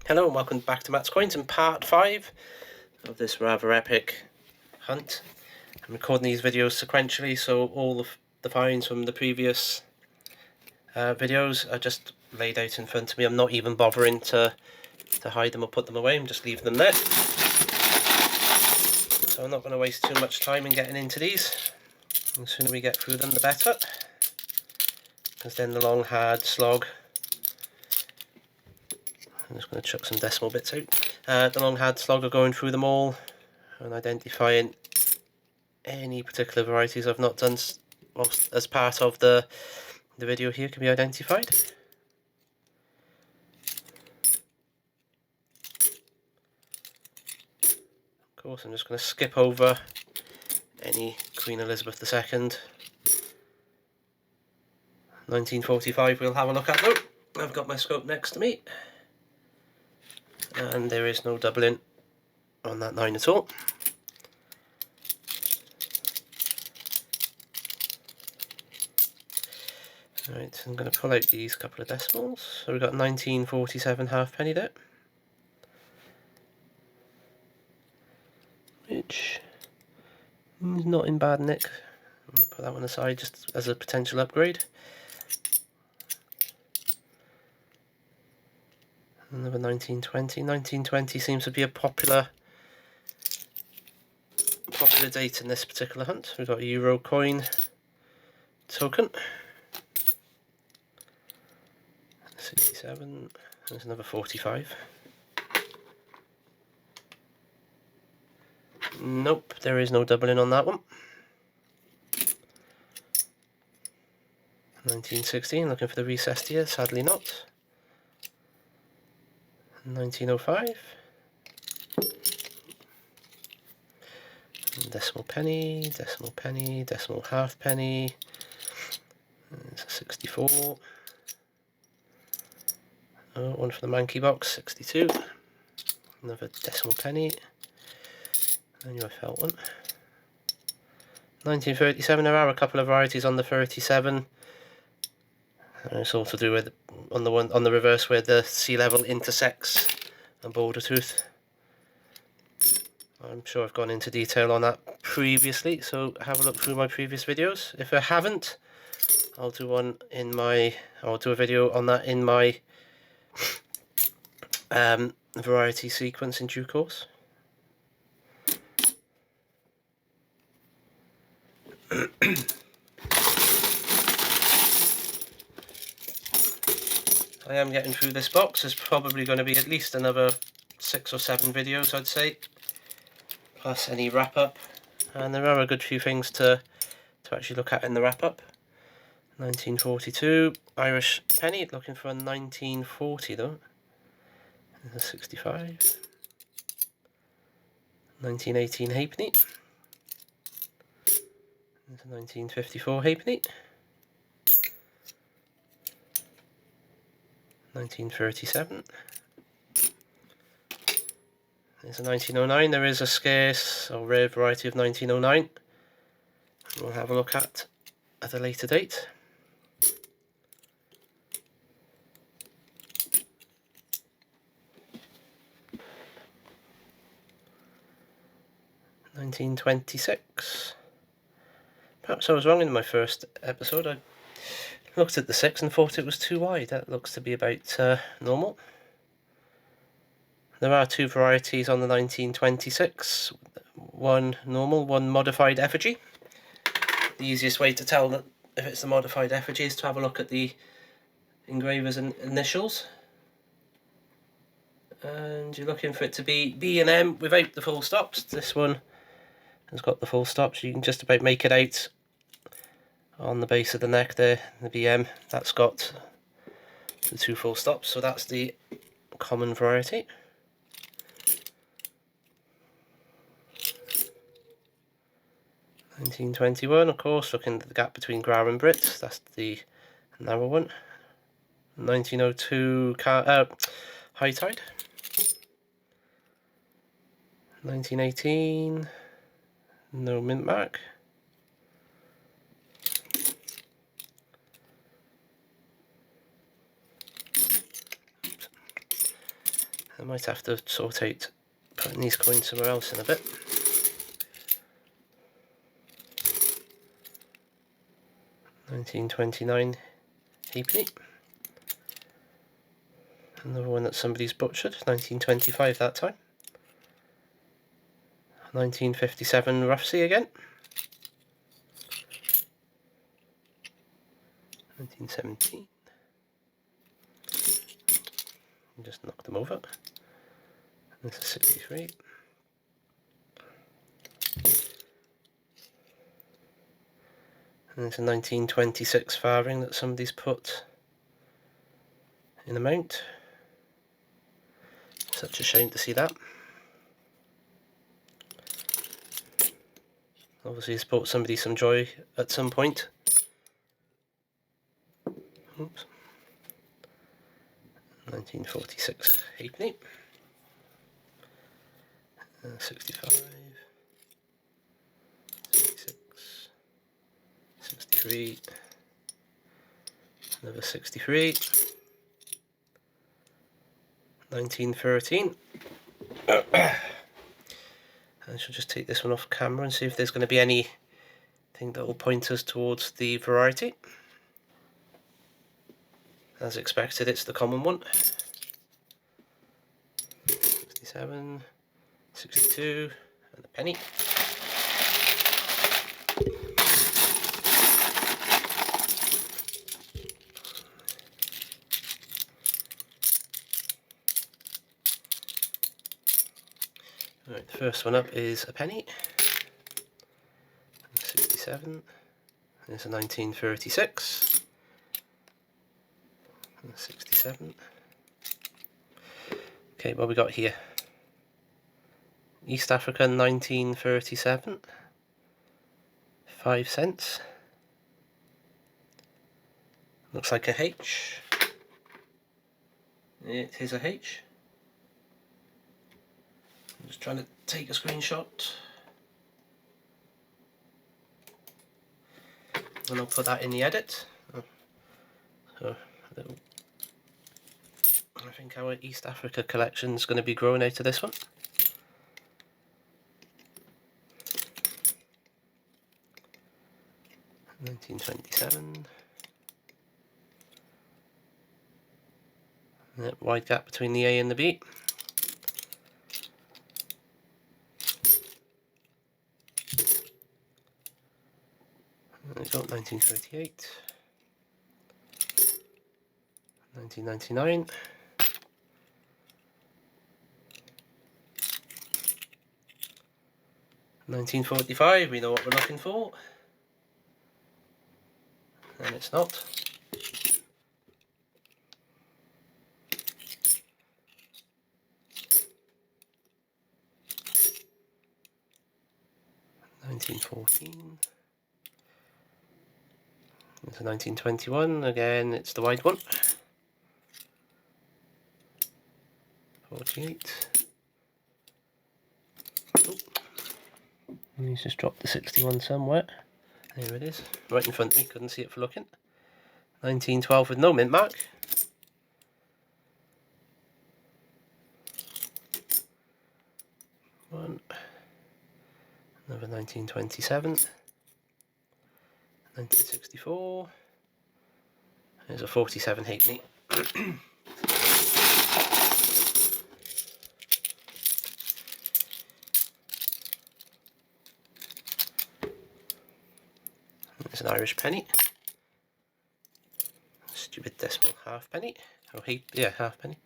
Hello and welcome back to Matt's Coins in part 5 of this rather epic hunt. I'm recording these videos sequentially, so all of the finds from the previous videos are just laid out in front of me. I'm not even bothering to hide them or put them away, I'm just leaving them there. So I'm not going to waste too much time in getting into these. The sooner we get through them the better, because then the long hard slog, I'm just going to chuck some decimal bits out. The long hard slog of going through them all and identifying any particular varieties I've not done as part of the video here can be identified. Of course, I'm just going to skip over any Queen Elizabeth II 1945 we'll have a look at though. I've got my scope next to me and there is no doubling on that 9 at all. Right, I'm going to pull out these couple of decimals. So we've got 1947 halfpenny there, which is not in bad nick. I'm going to put that one aside just as a potential upgrade. Another 1920. 1920 seems to be a popular date in this particular hunt. We've got a Euro coin token. 67. There's another 45. Nope, there is no doubling on that one. 1916, looking for the recessed here, sadly not. 1905. Decimal penny, decimal penny, decimal halfpenny. There's a 64. Oh, one for the monkey box, 62. Another decimal penny. And your felt one. 1937, there are a couple of varieties on the 37. And it's all to do with on the reverse where the sea level intersects a border tooth. I'm sure I've gone into detail on that previously, so have a look through my previous videos. If I haven't, I'll do a video on that in my variety sequence in due course. I am getting through this box. There's probably going to be at least another 6 or 7 videos, I'd say, plus any wrap up, and there are a good few things to actually look at in the wrap up. 1942 Irish penny, looking for a 1940 though. There's a 65. 1918 halfpenny. There's a 1954 halfpenny. 1937. There's a 1909. There is a scarce or rare variety of 1909 we'll have a look at a later date. $1926. Perhaps I was wrong in my first episode. I looked at the 6 and thought it was too wide. That looks to be about normal. There are 2 varieties on the 1926. One normal, one modified effigy. The easiest way to tell that if it's the modified effigy is to have a look at the engraver's initials. And you're looking for it to be B and M without the full stops. This one has got the full stops. You can just about make it out on the base of the neck there, the BM. That's got the 2 full stops, so that's the common variety. $1921, of course, looking at the gap between Grau and Brit, that's the narrow one. 1902 High Tide. 1918, no mint mark. I might have to sort out putting these coins somewhere else in a bit. £19.29 halfpenny. Another one that somebody's butchered, 1925 that time. 1957 rough sea again. 1917. Just knocked them over. This is 63. And there's a 1926 farthing that somebody's put in a mount. Such a shame to see that. Obviously it's brought somebody some joy at some point. Oops. 1946 halfpenny. 65. 66. 63. Another 63. 1913. I shall just take this one off camera and see if there's going to be anything that will point us towards the variety. As expected, it's the common one. 67, 62, and a penny. Right, the first one up is a penny. 67. There's a 1936. 67. Okay, what we got here? East Africa 1937. 5 cents. Looks like a H. It is a H. I'm just trying to take a screenshot. And I'll put that in the edit. So, I think our East Africa collection is going to be growing out of this one. $19.27. Yep, wide gap between the A and the B. There we go, 1938. 1999. 1945, we know what we're looking for. And it's not. $19.14. It's a 1921, again it's the wide one. 48. He's just dropped the 61 somewhere. There it is, right in front of me, couldn't see it for looking. 1912 with no mint mark. One. Another 1927. 1964. There's a 47 halfpenny. There's an Irish penny. Stupid decimal halfpenny. Oh, yeah, halfpenny.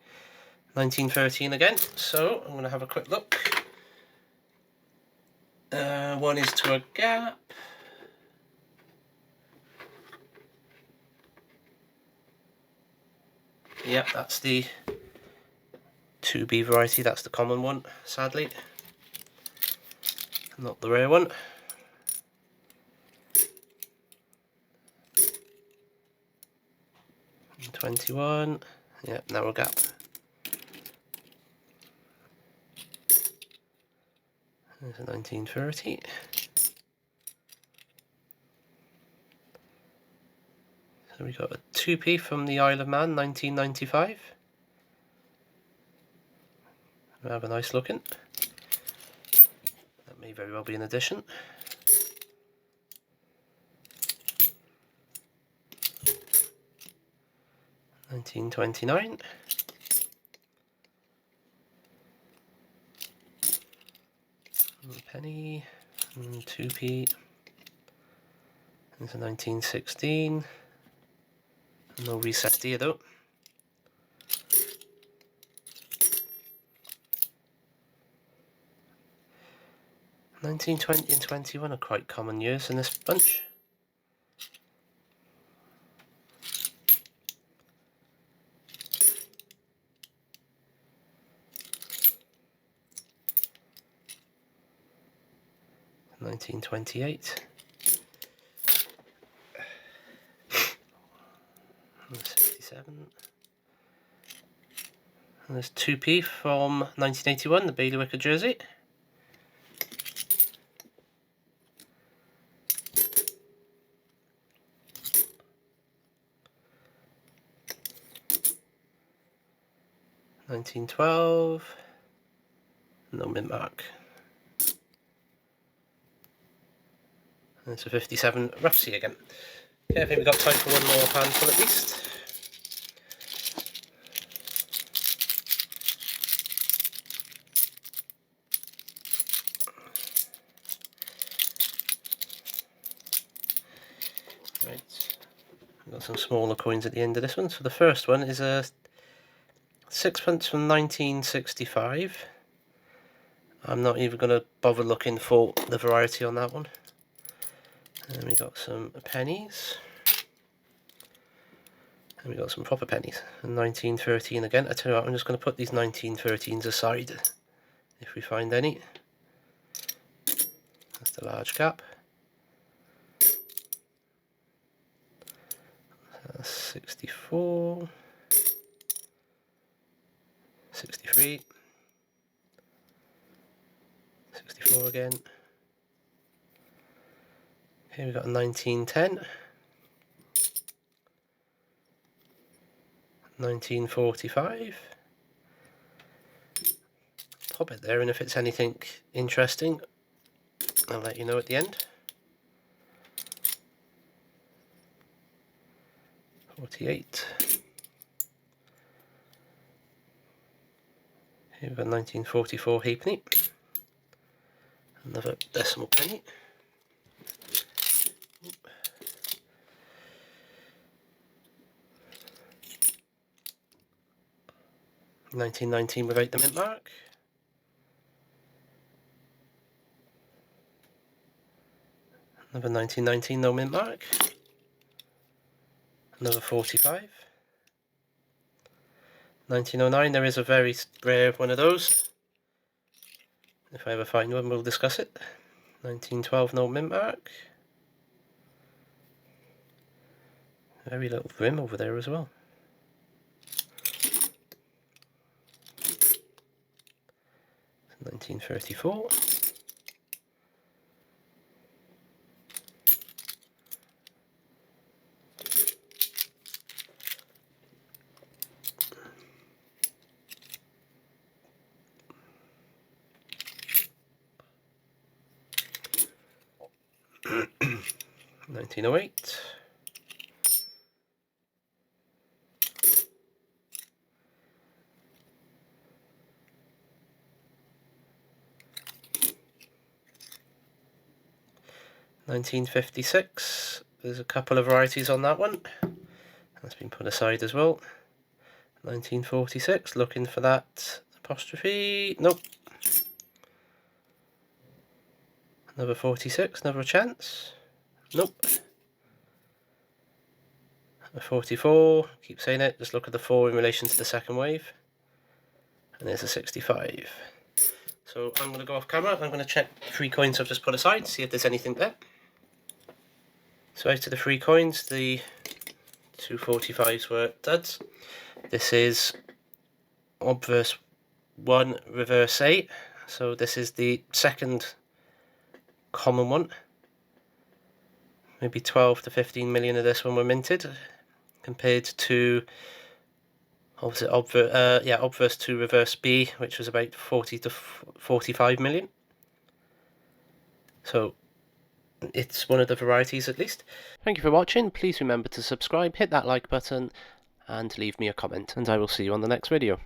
1913 again. So I'm going to have a quick look. One is to a gap. Yep, that's the 2B variety. That's the common one, sadly. Not the rare one. 21. Yep, narrow gap. There's a 1930. So we got a 2p from the Isle of Man, 1995. Rather nice looking. That may very well be an addition. $19.29. Penny and 2p. There's a 1916. No recessed here though. 1920 and 21 are quite common years in this bunch. $19.28. 67. And there's 2p from 1981, the Bailiwick jersey. $19.12. No mint mark. And it's a 57 rough C again. Okay, I think we've got time for one more handful at least. Right, we've got some smaller coins at the end of this one. So the first one is a sixpence from 1965. I'm not even going to bother looking for the variety on that one. And we got some pennies. And we got some proper pennies. And 1913 again. I tell you what, I'm just going to put these 1913s aside if we find any. That's the large cap. 64. 63. 64 again. Here we got a 1910. 1945. Pop it there, and if it's anything interesting, I'll let you know at the end. 48. Here we've got 1944 halfpenny. Another decimal penny. 1919 without the mint mark. Another 1919, no mint mark. Another 45. 1909, there is a very rare one of those. If I ever find one, we'll discuss it. 1912, no mint mark. Very little rim over there as well. 1934. $1908. 1956, there's a couple of varieties on that one. That's been put aside as well. 1946, looking for that apostrophe. Nope. Another 46, another chance. Nope. A 44, keep saying it, just look at the 4 in relation to the second wave. And there's a 65. So I'm going to go off camera, I'm going to check 3 coins I've just put aside, see if there's anything there. So out of the 3 coins, the 2 45s were duds. This is obverse 1 reverse 8, so this is the second common one. Maybe 12 to 15 million of this one were minted, compared to Obviously, obverse to reverse B, which was about 40 to 45 million. So it's one of the varieties at least. Thank you for watching. Please remember to subscribe, hit that like button, and leave me a comment, and I will see you on the next video.